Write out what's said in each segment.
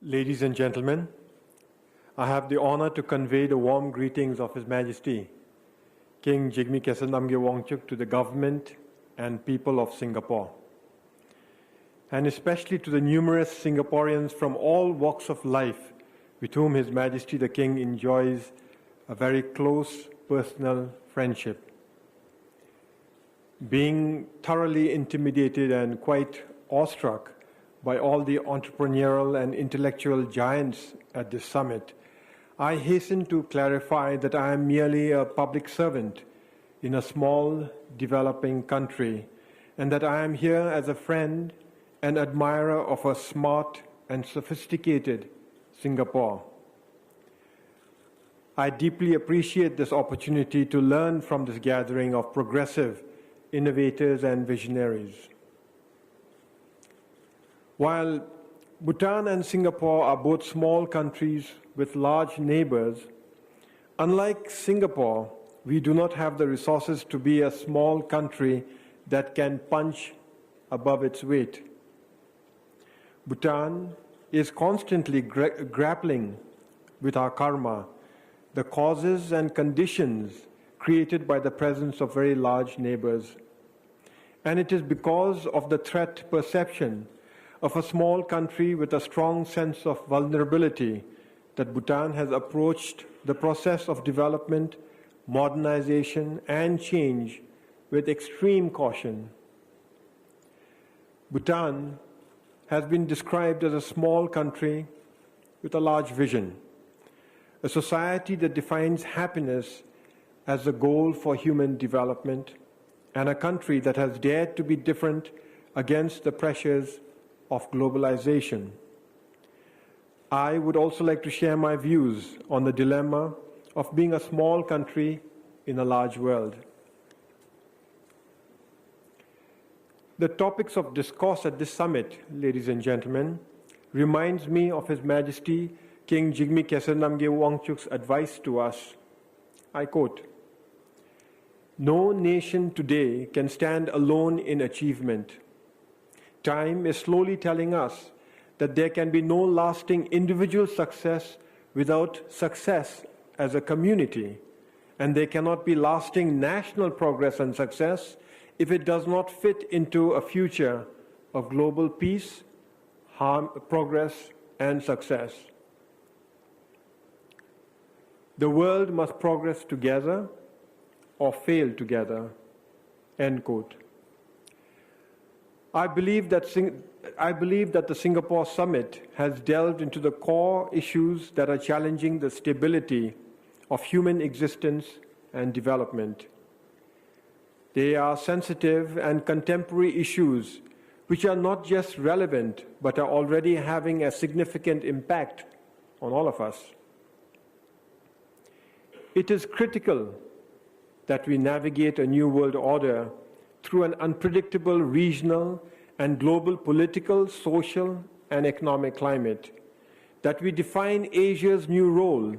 Ladies and gentlemen, I have the honor to convey the warm greetings of His Majesty, King Jigme Khesan Namgyal Wangchuck, to the government and people of Singapore, and especially to the numerous Singaporeans from all walks of life with whom His Majesty the King enjoys a very close personal friendship. Being thoroughly intimidated and quite awestruck by all the entrepreneurial and intellectual giants at this summit, I hasten to clarify that I am merely a public servant in a small, developing country, and that I am here as a friend and admirer of a smart and sophisticated Singapore. I deeply appreciate this opportunity to learn from this gathering of progressive innovators and visionaries. While Bhutan and Singapore are both small countries with large neighbors, unlike Singapore, we do not have the resources to be a small country that can punch above its weight. Bhutan is constantly grappling with our karma, the causes and conditions created by the presence of very large neighbors. And it is because of the threat perception of a small country with a strong sense of vulnerability that Bhutan has approached the process of development, modernization, and change with extreme caution. Bhutan has been described as a small country with a large vision, a society that defines happiness as the goal for human development, and a country that has dared to be different against the pressures of globalization. I would also like to share my views on the dilemma of being a small country in a large world. The topics of discourse at this summit, ladies and gentlemen, reminds me of His Majesty King Jigme Khesan Namgyal Wangchuck's advice to us. I quote, "No nation today can stand alone in achievement. Time is slowly telling us that there can be no lasting individual success without success as a community, and there cannot be lasting national progress and success if it does not fit into a future of global peace, progress, and success. The world must progress together or fail together." End quote. I believe that the Singapore summit has delved into the core issues that are challenging the stability of human existence and development. They are sensitive and contemporary issues which are not just relevant but are already having a significant impact on all of us. It is critical that we navigate a new world order through an unpredictable regional and global political, social, and economic climate, that we define Asia's new role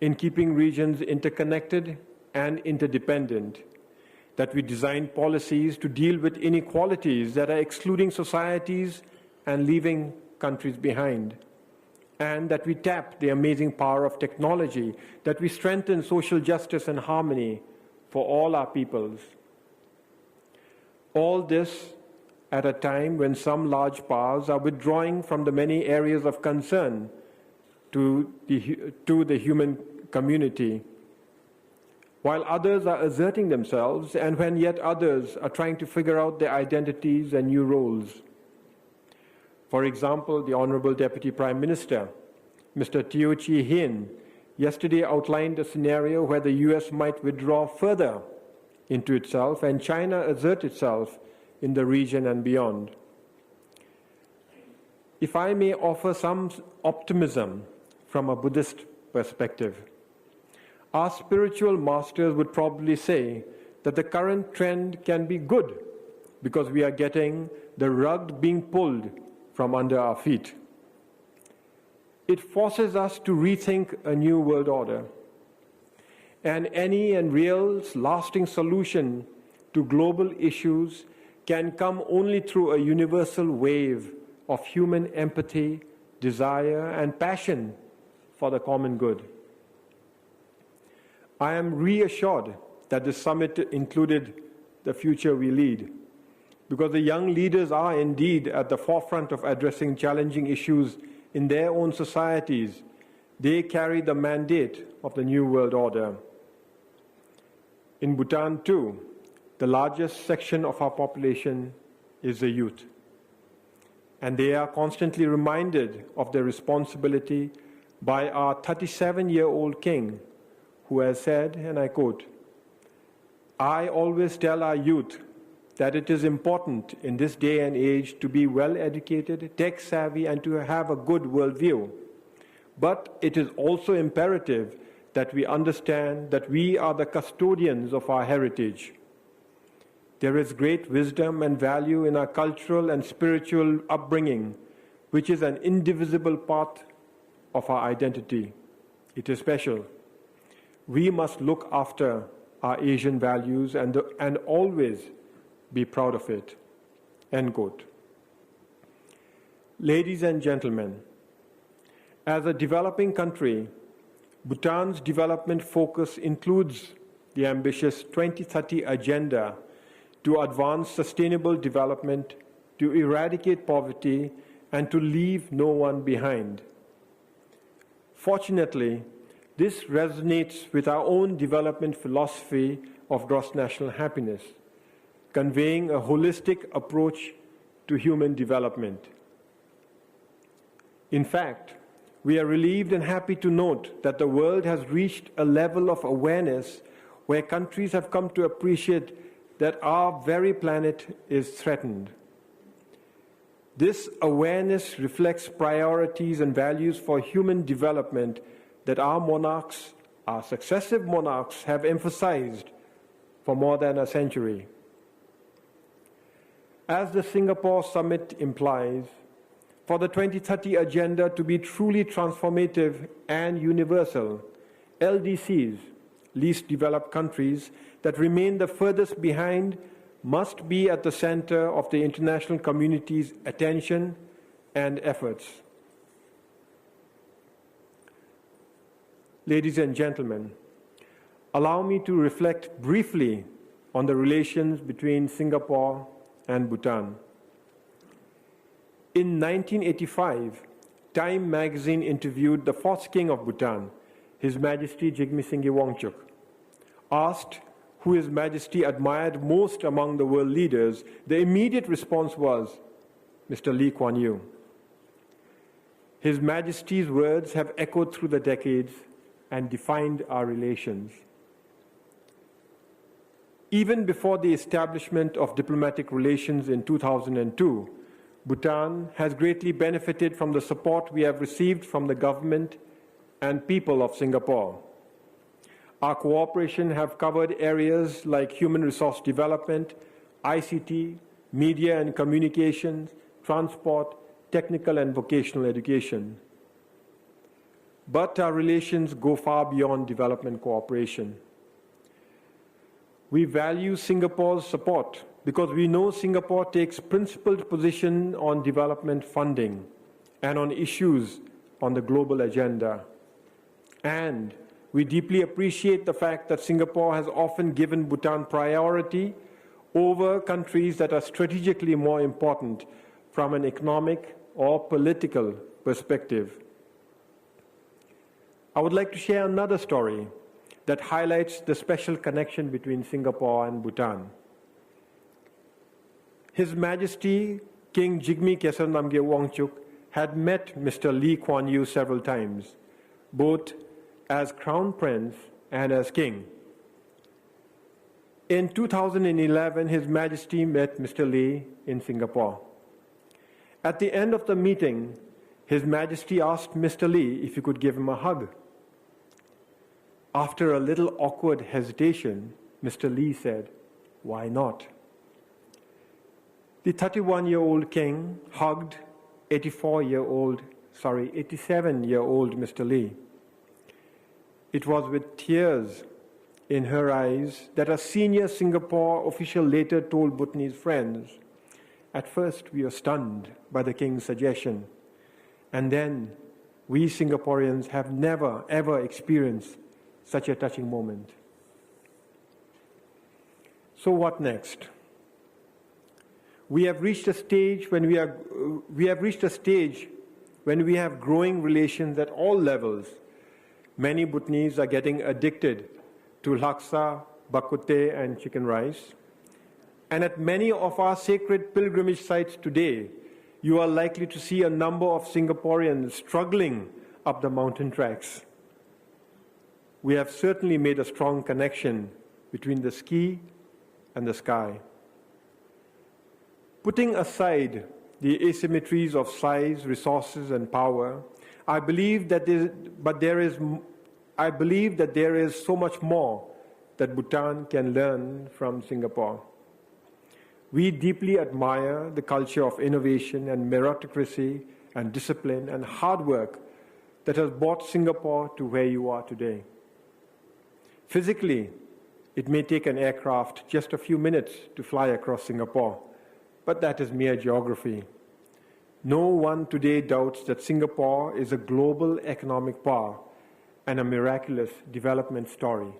in keeping regions interconnected and interdependent, that we design policies to deal with inequalities that are excluding societies and leaving countries behind, and that we tap the amazing power of technology, that we strengthen social justice and harmony for all our peoples. All this at a time when some large powers are withdrawing from the many areas of concern to the human community, while others are asserting themselves, and when yet others are trying to figure out their identities and new roles. For example, the Honorable Deputy Prime Minister, Mr. Teo Chee Hean, yesterday outlined a scenario where the US might withdraw further into itself and China assert itself in the region and beyond. If I may offer some optimism from a Buddhist perspective, our spiritual masters would probably say that the current trend can be good because we are getting the rug being pulled from under our feet. It forces us to rethink a new world order. And any and real lasting solution to global issues can come only through a universal wave of human empathy, desire, and passion for the common good. I am reassured that the summit included the future we lead, because the young leaders are indeed at the forefront of addressing challenging issues in their own societies. They carry the mandate of the New World Order. In Bhutan, too, the largest section of our population is the youth. And they are constantly reminded of their responsibility by our 37-year-old king, who has said, and I quote, "I always tell our youth that it is important in this day and age to be well-educated, tech-savvy, and to have a good worldview. But it is also imperative that we understand that we are the custodians of our heritage. There is great wisdom and value in our cultural and spiritual upbringing, which is an indivisible part of our identity. It is special. We must look after our Asian values and always be proud of it." End quote. Ladies and gentlemen, as a developing country, Bhutan's development focus includes the ambitious 2030 agenda to advance sustainable development, to eradicate poverty, and to leave no one behind. Fortunately, this resonates with our own development philosophy of gross national happiness, conveying a holistic approach to human development. In fact, we are relieved and happy to note that the world has reached a level of awareness where countries have come to appreciate that our very planet is threatened. This awareness reflects priorities and values for human development that our monarchs, our successive monarchs, have emphasized for more than a century. As the Singapore summit implies, for the 2030 agenda to be truly transformative and universal, LDCs, least developed countries, that remain the furthest behind must be at the center of the international community's attention and efforts. Ladies and gentlemen, allow me to reflect briefly on the relations between Singapore and Bhutan. In 1985, Time magazine interviewed the fourth king of Bhutan, His Majesty Jigme Singye Wangchuk. Asked who His Majesty admired most among the world leaders, the immediate response was, Mr. Lee Kuan Yew. His Majesty's words have echoed through the decades and defined our relations. Even before the establishment of diplomatic relations in 2002, Bhutan has greatly benefited from the support we have received from the government and people of Singapore. Our cooperation have covered areas like human resource development, ICT, media and communications, transport, technical and vocational education. But our relations go far beyond development cooperation. We value Singapore's support because we know Singapore takes principled position on development funding and on issues on the global agenda. And we deeply appreciate the fact that Singapore has often given Bhutan priority over countries that are strategically more important from an economic or political perspective. I would like to share another story that highlights the special connection between Singapore and Bhutan. His Majesty King Jigme Namgyel Wangchuk had met Mr. Lee Kuan Yew several times, both as Crown Prince and as King. In 2011, His Majesty met Mr. Lee in Singapore. At the end of the meeting, His Majesty asked Mr. Lee if he could give him a hug. After a little awkward hesitation, Mr. Lee said, "Why not?" The 31-year-old king hugged 87-year-old Mr. Lee. It was with tears in her eyes that a senior Singapore official later told Bhutanese friends, "At first we were stunned by the king's suggestion, And then, we Singaporeans have never, ever experienced such a touching moment. So what next? We have reached a stage when we have growing relations at all levels. Many Bhutanese are getting addicted to laksa, bak kut teh, and chicken rice. And at many of our sacred pilgrimage sites today, you are likely to see a number of Singaporeans struggling up the mountain tracks. We have certainly made a strong connection between the ski and the sky. Putting aside the asymmetries of size, resources, and power, I believe that there is so much more that Bhutan can learn from Singapore. We deeply admire the culture of innovation and meritocracy and discipline and hard work that has brought Singapore to where you are today. Physically, it may take an aircraft just a few minutes to fly across Singapore, but that is mere geography. No one today doubts that Singapore is a global economic power and a miraculous development story.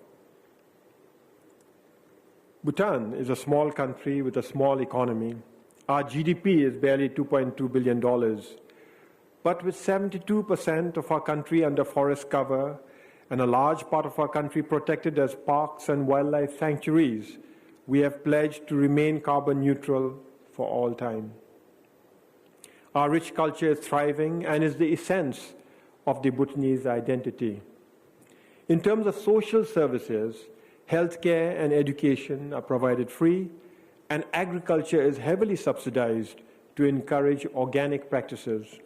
Bhutan is a small country with a small economy. Our GDP is barely $2.2 billion. But with 72% of our country under forest cover and a large part of our country protected as parks and wildlife sanctuaries, we have pledged to remain carbon neutral for all time. Our rich culture is thriving and is the essence of the Bhutanese identity. In terms of social services, healthcare and education are provided free, and agriculture is heavily subsidized to encourage organic practices.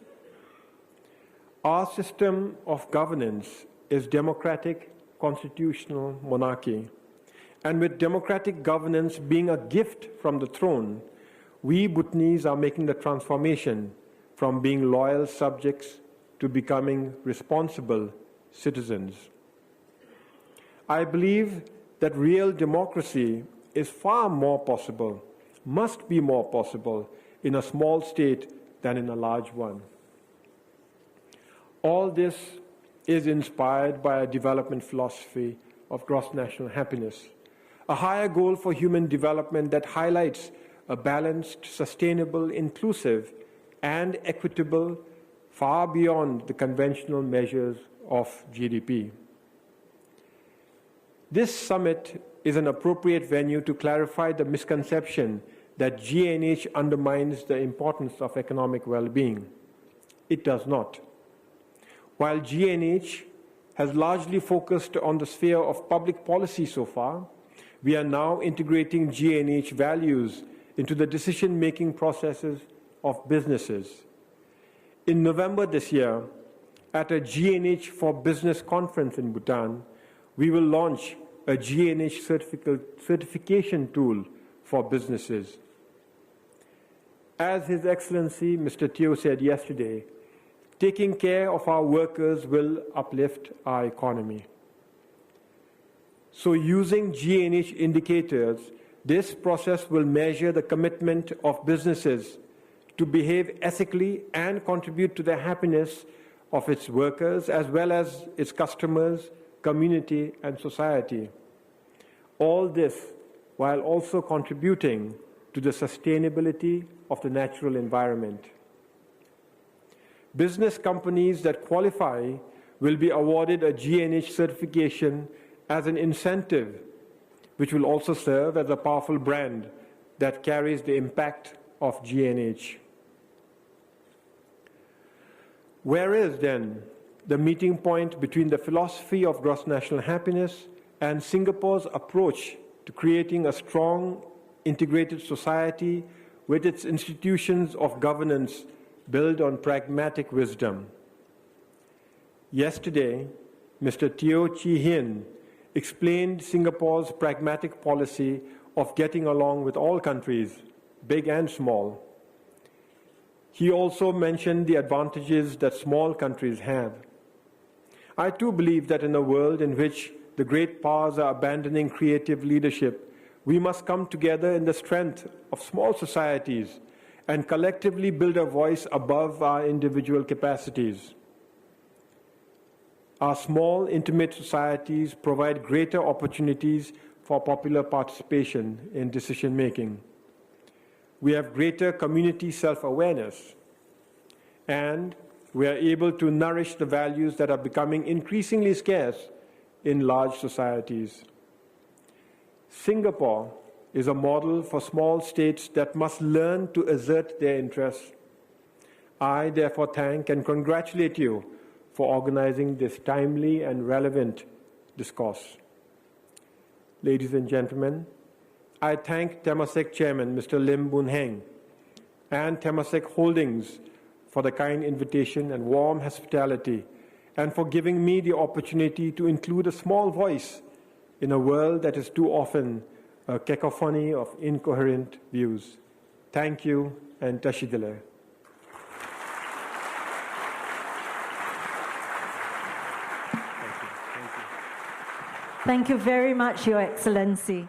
Our system of governance is democratic constitutional monarchy, and with democratic governance being a gift from the throne, we Bhutanese are making the transformation from being loyal subjects to becoming responsible citizens. I believe that real democracy is far more possible, must be more possible in a small state than in a large one. All this is inspired by a development philosophy of gross national happiness, a higher goal for human development that highlights a balanced, sustainable, inclusive, and equitable, far beyond the conventional measures of GDP. This summit is an appropriate venue to clarify the misconception that GNH undermines the importance of economic well-being. It does not. While GNH has largely focused on the sphere of public policy so far, we are now integrating GNH values into the decision-making processes of businesses. In November this year, at a GNH for Business conference in Bhutan, we will launch a GNH certification tool for businesses. As His Excellency Mr. Teo said yesterday, taking care of our workers will uplift our economy. So using GNH indicators, this process will measure the commitment of businesses to behave ethically and contribute to the happiness of its workers as well as its customers, community, and society. All this while also contributing to the sustainability of the natural environment. Business companies that qualify will be awarded a GNH certification as an incentive, which will also serve as a powerful brand that carries the impact of GNH. Where is, then, the meeting point between the philosophy of gross national happiness and Singapore's approach to creating a strong, integrated society with its institutions of governance built on pragmatic wisdom? Yesterday, Mr. Teo Chi Hien explained Singapore's pragmatic policy of getting along with all countries, big and small. He also mentioned the advantages that small countries have. I too believe that in a world in which the great powers are abandoning creative leadership, we must come together in the strength of small societies and collectively build a voice above our individual capacities. Our small, intimate societies provide greater opportunities for popular participation in decision-making. We have greater community self-awareness, and we are able to nourish the values that are becoming increasingly scarce in large societies. Singapore is a model for small states that must learn to assert their interests. I therefore thank and congratulate you for organizing this timely and relevant discourse. Ladies and gentlemen, I thank Temasek Chairman Mr. Lim Boon Heng and Temasek Holdings for the kind invitation and warm hospitality, and for giving me the opportunity to include a small voice in a world that is too often a cacophony of incoherent views. Thank you, and Tashidele. Thank you very much, Your Excellency.